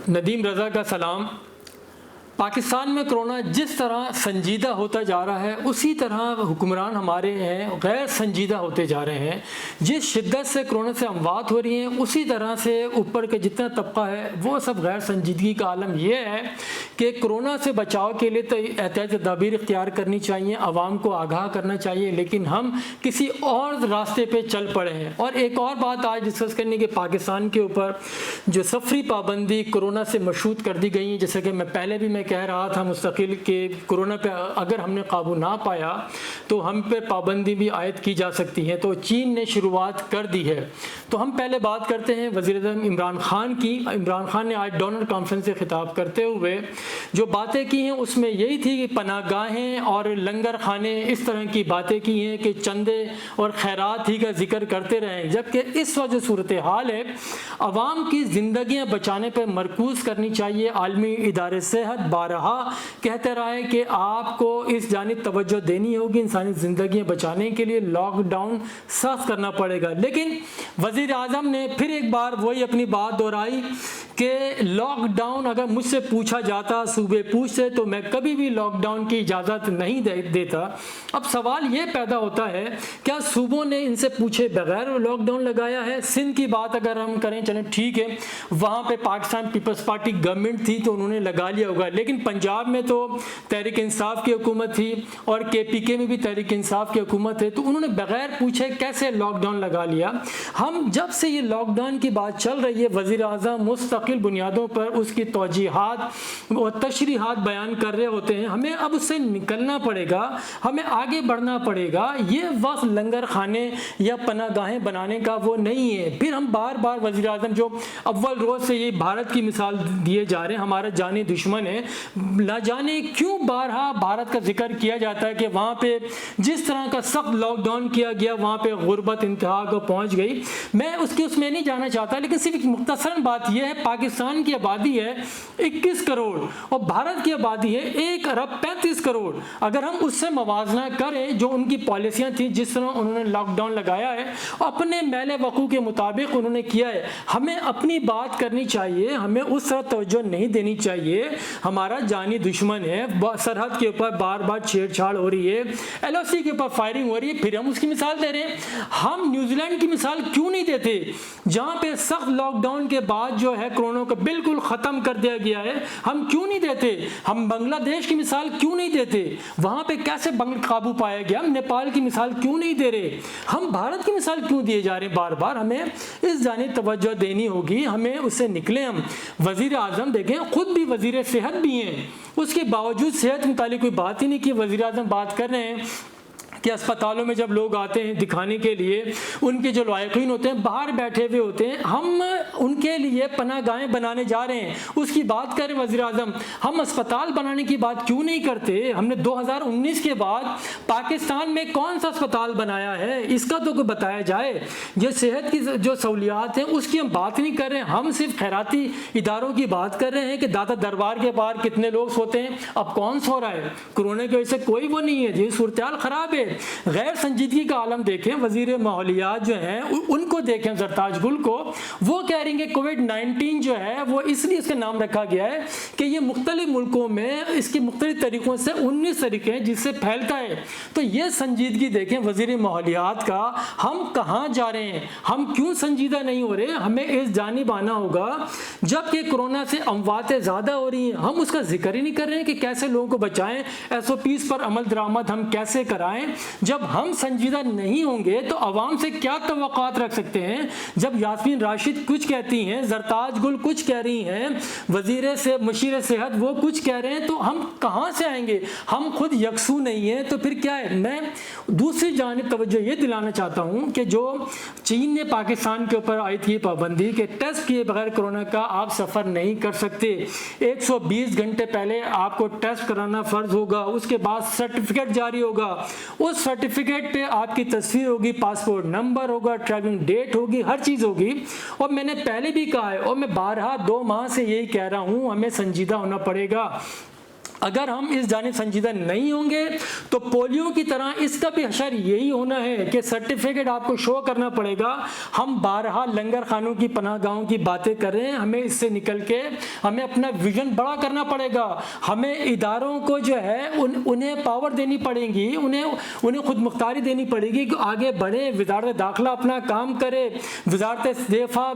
ندیم رضا کا سلام۔ پاکستان میں کرونا جس طرح سنجیدہ ہوتا جا رہا ہے اسی طرح حکمران ہمارے ہیں غیر سنجیدہ ہوتے جا رہے ہیں۔ جس شدت سے کرونا سے اموات ہو رہی ہیں اسی طرح سے اوپر کے جتنا طبقہ ہے وہ سب غیر سنجیدگی کا عالم یہ ہے کہ کرونا سے بچاؤ کے لیے تو احتیاطی تدابیر اختیار کرنی چاہیے، عوام کو آگاہ کرنا چاہیے، لیکن ہم کسی اور راستے پہ چل پڑے ہیں۔ اور ایک اور بات آج ڈسکس کرنے کے پاکستان کے اوپر جو سفری پابندی کرونا سے مشروط کر دی گئی ہیں، جیسا کہ میں پہلے بھی کہہ رہا تھا مستقل کہ کرونا پہ اگر ہم نے قابو نہ پایا تو ہم پہ پابندی بھی عائد کی جا سکتی ہے، تو چین نے شروعات کر دی ہے۔ تو ہم پہلے بات کرتے ہیں وزیر اعظم عمران خان کی۔ عمران خان نے آج ڈونر کانفرنس سے خطاب کرتے ہوئے جو باتیں کی ہیں اس میں یہی تھی کہ پناہ گاہیں اور لنگر خانے اس طرح کی باتیں کی ہیں کہ چندے اور خیرات ہی کا ذکر کرتے رہیں، جبکہ اس وقت جو صورتحال ہے عوام کی زندگیاں بچانے پہ مرکوز کرنی چاہیے۔ عالمی ادارے صحت بارہا کہتے رہے کہ آپ کو اس جانب توجہ دینی ہوگی، انسانی زندگیاں بچانے کے لیے لاک ڈاؤن سخت کرنا پڑے گا، لیکن وزیر اعظم نے پھر ایک بار وہی اپنی بات دہرائی کہ لاک ڈاؤن اگر مجھ سے پوچھا جاتا صوبے پوچھتے تو میں کبھی بھی لاک ڈاؤن کی اجازت نہیں دیتا۔ اب سوال یہ پیدا ہوتا ہے کیا صوبوں نے ان سے پوچھے بغیر لاک ڈاؤن لگایا ہے؟ سندھ کی بات اگر ہم کریں چلیں ٹھیک ہے، وہاں پہ پاکستان پیپلز پارٹی گورنمنٹ تھی تو انہوں نے لگا لیا ہوگا، لیکن پنجاب میں تو تحریک انصاف کی حکومت تھی اور KPK میں بھی تحریک انصاف کی حکومت ہے، تو انہوں نے بغیر پوچھے کیسے لاک ڈاؤن لگا لیا؟ ہم جب سے یہ لاک ڈاؤن کی بات چل رہی ہے وزیر اعظم مستقل بنیادوں پر اس کی توجیحات اور تشریحات بیان کر رہے ہوتے ہیں، ہمیں اب اس سے نکلنا پڑے گا، ہمیں آگے بڑھنا پڑے گا۔ یہ وقت لنگر خانے یا پناہ گاہیں بنانے کا وہ نہیں ہے۔ پھر ہم بار بار وزیر اعظم جو اول روز سے یہ بھارت کی مثال دیے جا رہے ہیں، ہمارا جانی دشمن ہے، نہ جانے کیوں بارہا بھارت کا ذکر کیا جاتا ہے کہ وہاں پہ جس طرح کا سخت لاک ڈاؤن کیا گیا وہاں پہ غربت انتہا کو پہنچ گئی۔ میں اس میں نہیں جانا چاہتا، لیکن صرف ایک مختصراً بات یہ ہے پاکستان کی آبادی ہے 21 کروڑ اور بھارت کی آبادی ہے 1 ارب 35 کروڑ۔ اگر ہم اس سے موازنہ کریں جو ان کی پالیسیاں تھیں، جس طرح انہوں نے لاک ڈاؤن لگایا ہے اپنے میل وقوع کے مطابق انہوں نے کیا ہے، ہمیں اپنی بات کرنی چاہیے، ہمیں اس طرح توجہ نہیں دینی چاہیے۔ ہمارا جانی دشمن ہے، سرحد کے اوپر بار بار چھیڑ چھاڑ ہو رہی ہے، LOC کے اوپر فائرنگ ہو رہی ہے، پھر ہم اس کی مثال دے رہے ہیں۔ ہم نیوزی لینڈ کی مثال کیوں نہیں دیتے جہاں پہ سخت لاک ڈاؤن کے بعد جو ہے کرونا کو بالکل ختم کر دیا گیا ہے؟ ہم کیوں نہیں دیتے؟ ہم بنگلہ دیش کی مثال کیوں نہیں دیتے؟ وہاں پہ کیسے قابو پایا گیا؟ ہم نیپال کی مثال کیوں نہیں دے رہے؟ ہم بھارت کی مثال کیوں دیے جا رہے ہیں بار بار؟ ہمیں اس جانب توجہ دینی ہوگی، ہمیں اس سے نکلیں۔ ہم وزیر اعظم دیکھیں خود بھی وزیر صحت بھی ہیں، اس کے باوجود صحت متعلق کوئی بات ہی نہیں کی۔ وزیر اعظم بات کر رہے ہیں کہ اسپتالوں میں جب لوگ آتے ہیں دکھانے کے لیے ان کے جو لائقین ہوتے ہیں باہر بیٹھے ہوئے ہوتے ہیں، ہم ان کے لیے پناہ گاہیں بنانے جا رہے ہیں، اس کی بات کریں وزیر اعظم۔ ہم اسپتال بنانے کی بات کیوں نہیں کرتے؟ ہم نے 2019 کے بعد پاکستان میں کون سا اسپتال بنایا ہے؟ اس کا تو کوئی بتایا جائے۔ جو صحت کی جو سہولیات ہیں اس کی ہم بات نہیں کر رہے ہیں، ہم صرف خیراتی اداروں کی بات کر رہے ہیں کہ داتا دربار کے باہر کتنے لوگ سوتے ہیں، اب کون سو رہا ہے؟ کورونا کی وجہ سے کوئی وہ نہیں ہے، یہ صورتحال خراب ہے۔ غیر سنجیدگی کا عالم دیکھیں، وزیر ماحولیات جو ہیں ان کو دیکھیں، زرتاج گل کو، وہ کہہ رہی ہیں کہ کووڈ-19 جو ہے وہ اس لیے اس کا نام رکھا گیا ہے کہ یہ مختلف ملکوں میں اس کے مختلف طریقوں سے 19 طریقے ہیں جس سے پھیلتا ہے۔ تو یہ سنجیدگی دیکھیں وزیر ماحولیات کا، ہم کہاں جا رہے ہیں؟ ہم کیوں سنجیدہ نہیں ہو رہے؟ ہمیں اس جانب آنا ہوگا۔ جب کہ کورونا سے امواتیں زیادہ ہو رہی ہیں ہم اس کا ذکر ہی نہیں کر رہے ہیں کہ کیسے لوگوں کو بچائیں، SOPs پر عمل درآمد ہم کیسے کرائیں۔ جب ہم سنجیدہ نہیں ہوں گے تو عوام سے کیا توقعات رکھ سکتے ہیں؟ جب یاسمین راشد کچھ کہتی ہیں، زرتاج گل کچھ کہہ رہی ہیں، مشیر صحت وہ کچھ کہہ رہے ہیں، تو ہم کہاں سے آئیں گے؟ ہم خود یکسو نہیں ہیں تو پھر کیا ہے؟ میں دوسری جانب توجہ یہ دلانا چاہتا ہوں کہ جو چین نے پاکستان کے اوپر عائد کی پابندی کہ ٹیسٹ کیے بغیر کورونا کا آپ سفر نہیں کر سکتے، 120 گھنٹے پہلے آپ کو ٹیسٹ کرانا فرض ہوگا، اس کے بعد سرٹیفکیٹ جاری ہوگا، اس سرٹیفکیٹ پہ آپ کی تصویر ہوگی، پاسپورٹ نمبر ہوگا، ٹریولنگ ڈیٹ ہوگی، ہر چیز ہوگی۔ اور میں نے پہلے بھی کہا ہے اور میں بارہا 2 ماہ سے یہی کہہ رہا ہوں، ہمیں سنجیدہ ہونا پڑے گا۔ اگر ہم اس جانب سنجیدہ نہیں ہوں گے تو پولیو کی طرح اس کا بھی حشر یہی ہونا ہے کہ سرٹیفکیٹ آپ کو شو کرنا پڑے گا. ہم بارہا لنگر خانوں کی پناہ گاہوں کی باتیں کر رہے ہیں, ہمیں اس سے نکل کے ہمیں اپنا ویژن بڑا کرنا پڑے گا. ہمیں اداروں کو جو ہے انہیں پاور دینی پڑے گی, انہیں خود مختاری دینی پڑے گی کہ آگے بڑھیں. وزارت داخلہ اپنا کام کرے, وزارت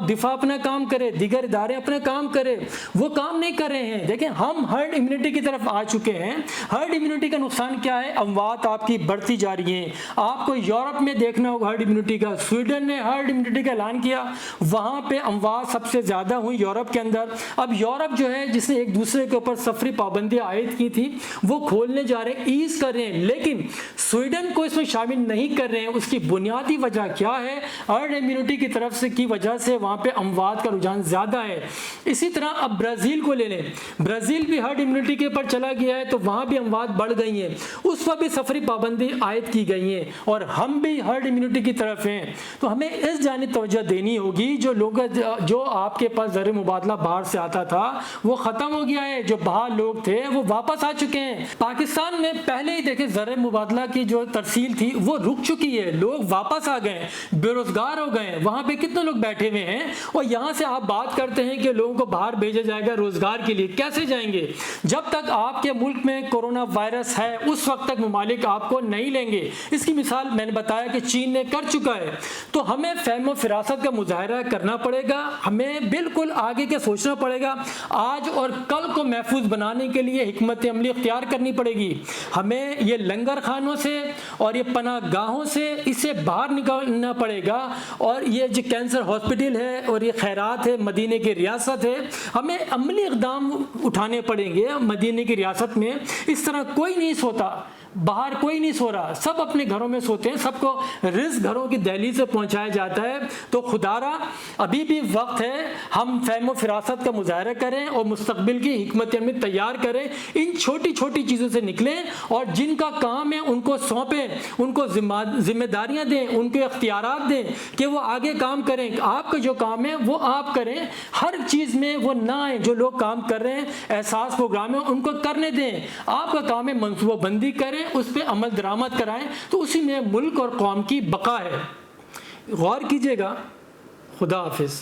دفاع اپنا کام کرے, دیگر ادارے اپنا کام کرے. وہ کام نہیں کر رہے ہیں. دیکھیں ہم ہرڈ امیونٹی کی طرف آ چکے ہیں. ہرڈ امیونٹی کا نقصان کیا ہے؟ اموات آپ کی بڑھتی جا رہی ہیں. آپ کو یورپ میں دیکھنا ہوگا ہرڈ امیونٹی کا, سویڈن نے ہرڈ امیونٹی کا اعلان کیا, وہاں پہ اموات سب سے زیادہ ہوئی یورپ کے اندر. اب یورپ جو ہے جس نے ایک دوسرے کے اوپر سفری پابندیاں عائد کی تھی وہ کھولنے جا رہے ہیں, ایز کر رہے ہیں, لیکن سویڈن کو اس میں شامل نہیں کر رہے ہیں. اس کی بنیادی وجہ کیا ہے؟ ہرڈ امیونٹی کی طرف سے کی وجہ سے وہاں پہ اموات کا رجحان زیادہ ہے. اسی طرح اب برازیل کو لے لیں, برازیل بھی ہرڈ امیونٹی کے اوپر چلا گیا ہے تو وہاں بھی اموات بڑھ گئی ہیں, اس پر بھی سفری پابندی عائد کی گئی ہیں, اور ہم بھی ہرڈ امیونٹی کی طرف ہیں. تو ہمیں اس جانب توجہ دینی ہوگی. جو آپ کے پاس زر مبادلہ باہر سے آتا تھا وہ ختم ہو گیا ہے. جو باہر لوگ تھے وہ واپس آ چکے ہیں. پاکستان میں پہلے ہی دیکھیں زر مبادلہ کی جو ترسیل تھی وہ رک چکی ہے, لوگ واپس آ گئے, بے روزگار ہو گئے. وہاں پہ کتنے لوگ بیٹھے ہوئے ہیں, اور یہاں سے آپ بات کرتے ہیں کہ لوگوں کو باہر بھیجا جائے گا روزگار کے لیے. کیسے جائیں گے؟ جب تک آپ کے ملک میں کورونا وائرس ہے اس وقت تک ممالک آپ کو نہیں لیں گے. اس کی مثال میں نے بتایا کہ چین نے کر چکا ہے. تو ہمیں فہم و فراست کا مظاہرہ کرنا پڑے گا, ہمیں بالکل آگے کے سوچنا پڑے گا. آج اور کل کو محفوظ بنانے کے لیے حکمت عملی اختیار کرنی پڑے گی. ہمیں یہ لنگر خانوں سے اور یہ پناہ گاہوں سے اس سے باہر نکالنا پڑے گا. اور یہ جو کینسر ہاسپٹل ہے اور یہ خیرات ہے, مدینے کی ریاست ہے, ہمیں عملی اقدام اٹھانے پڑیں گے. مدینے کی ریاست میں اس طرح کوئی نہیں سوتا, باہر کوئی نہیں سو رہا, سب اپنے گھروں میں سوتے ہیں, سب کو رزق گھروں کی دہلیز سے پہنچایا جاتا ہے. تو خدارا ابھی بھی وقت ہے ہم فہم و فراست کا مظاہرہ کریں اور مستقبل کی حکمت عملی تیار کریں. ان چھوٹی چھوٹی چیزوں سے نکلیں اور جن کا کام ہے ان کو سونپیں, ان کو ذمہ داریاں دیں, ان کے اختیارات دیں کہ وہ آگے کام کریں. آپ کا جو کام ہے وہ آپ کریں, ہر چیز میں وہ نہ آئیں. جو لوگ کام کر رہے ہیں احساس پروگرام ہے ان کو کرنے دیں. آپ کا کام ہے منصوبہ بندی کریں, اس پہ عمل درآمد کرائیں, تو اسی میں ملک اور قوم کی بقا ہے. غور کیجیے گا. خدا حافظ.